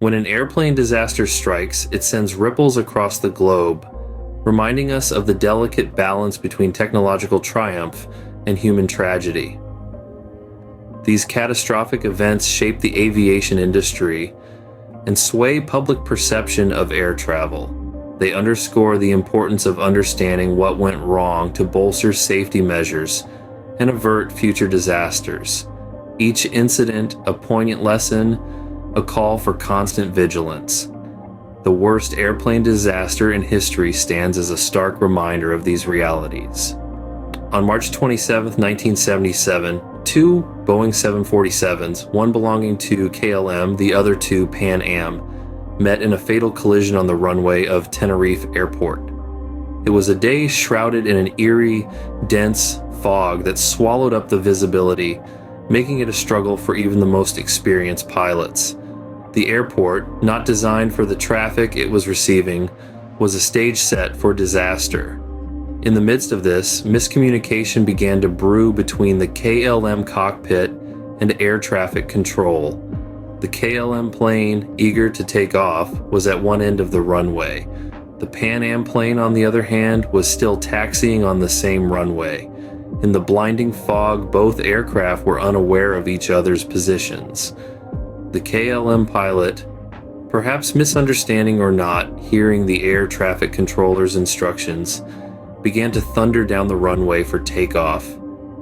When an airplane disaster strikes, it sends ripples across the globe, reminding us of the delicate balance between technological triumph and human tragedy. These catastrophic events shape the aviation industry and sway public perception of air travel. They underscore the importance of understanding what went wrong to bolster safety measures and avert future disasters. Each incident a poignant lesson, a call for constant vigilance. The worst airplane disaster in history stands as a stark reminder of these realities. On March 27, 1977, two Boeing 747s, one belonging to KLM, the other to Pan Am, met in a fatal collision on the runway of Tenerife Airport. It was a day shrouded in an eerie, dense fog that swallowed up the visibility, making it a struggle for even the most experienced pilots. The airport, not designed for the traffic it was receiving, was a stage set for disaster. In the midst of this, miscommunication began to brew between the KLM cockpit and air traffic control. The KLM plane, eager to take off, was at one end of the runway. The Pan Am plane, on the other hand, was still taxiing on the same runway. In the blinding fog, both aircraft were unaware of each other's positions. The KLM pilot, perhaps misunderstanding or not, hearing the air traffic controller's instructions, began to thunder down the runway for takeoff.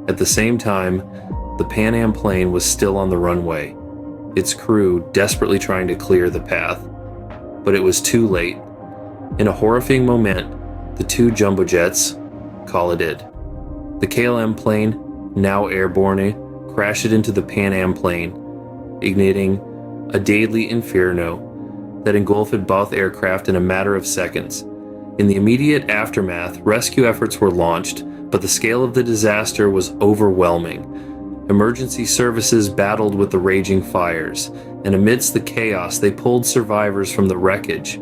At the same time, the Pan Am plane was still on the runway, its crew desperately trying to clear the path. But it was too late. In a horrifying moment, the two jumbo jets collided. The KLM plane, now airborne, crashed into the Pan Am plane, igniting a deadly inferno that engulfed both aircraft in a matter of seconds. In the immediate aftermath, rescue efforts were launched, but the scale of the disaster was overwhelming. Emergency services battled with the raging fires, and amidst the chaos, they pulled survivors from the wreckage.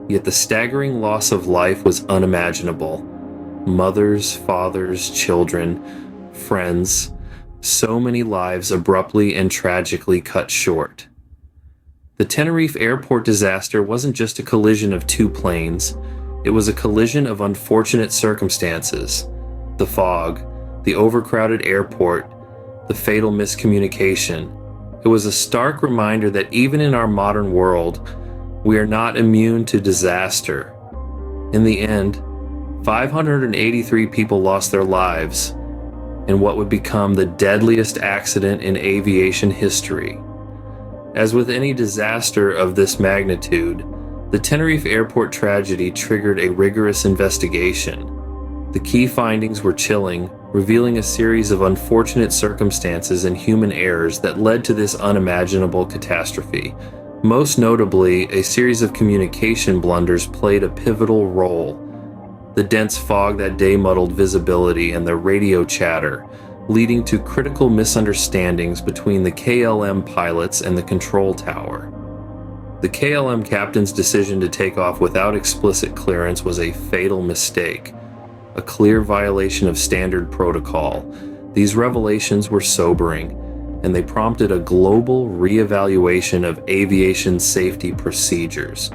Yet the staggering loss of life was unimaginable. Mothers, fathers, children, friends, so many lives abruptly and tragically cut short. The Tenerife airport disaster wasn't just a collision of two planes. It was a collision of unfortunate circumstances. The fog, the overcrowded airport, the fatal miscommunication. It was a stark reminder that even in our modern world, we are not immune to disaster. In the end, 583 people lost their lives in what would become the deadliest accident in aviation history. As with any disaster of this magnitude, the Tenerife airport tragedy triggered a rigorous investigation. The key findings were chilling, revealing a series of unfortunate circumstances and human errors that led to this unimaginable catastrophe. Most notably, a series of communication blunders played a pivotal role. The dense fog that day muddled visibility and the radio chatter, leading to critical misunderstandings between the KLM pilots and the control tower. The KLM captain's decision to take off without explicit clearance was a fatal mistake, a clear violation of standard protocol. These revelations were sobering, and they prompted a global reevaluation of aviation safety procedures.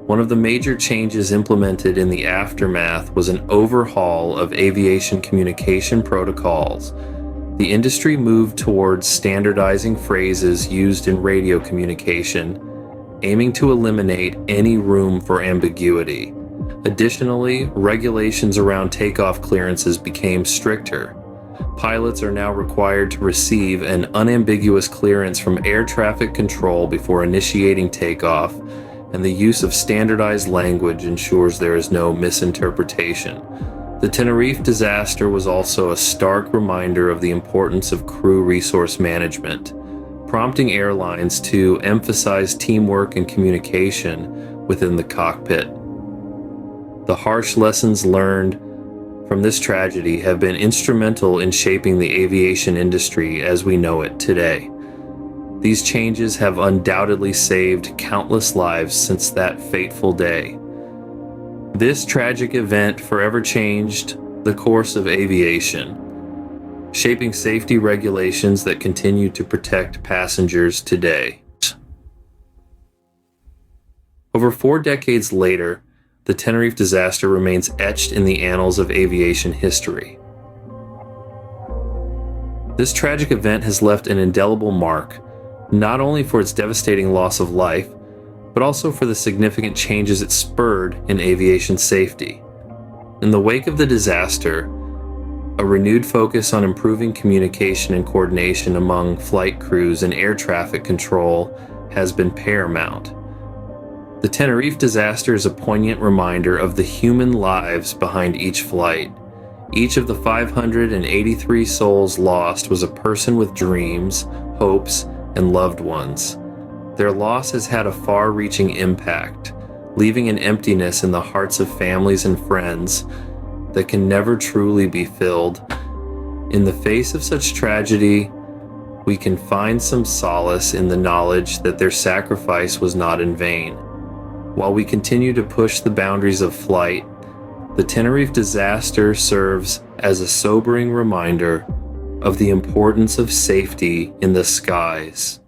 One of the major changes implemented in the aftermath was an overhaul of aviation communication protocols. The industry moved towards standardizing phrases used in radio communication, aiming to eliminate any room for ambiguity. Additionally, regulations around takeoff clearances became stricter. Pilots are now required to receive an unambiguous clearance from air traffic control before initiating takeoff, and the use of standardized language ensures there is no misinterpretation. The Tenerife disaster was also a stark reminder of the importance of crew resource management, prompting airlines to emphasize teamwork and communication within the cockpit. The harsh lessons learned from this tragedy have been instrumental in shaping the aviation industry as we know it today. These changes have undoubtedly saved countless lives since that fateful day. This tragic event forever changed the course of aviation, shaping safety regulations that continue to protect passengers today. Over 4 decades later, the Tenerife disaster remains etched in the annals of aviation history. This tragic event has left an indelible mark, not only for its devastating loss of life, but also for the significant changes it spurred in aviation safety. In the wake of the disaster, a renewed focus on improving communication and coordination among flight crews and air traffic control has been paramount. The Tenerife disaster is a poignant reminder of the human lives behind each flight. Each of the 583 souls lost was a person with dreams, hopes, and loved ones. Their loss has had a far-reaching impact, leaving an emptiness in the hearts of families and friends that can never truly be filled. In the face of such tragedy, we can find some solace in the knowledge that their sacrifice was not in vain. While we continue to push the boundaries of flight, the Tenerife disaster serves as a sobering reminder of the importance of safety in the skies.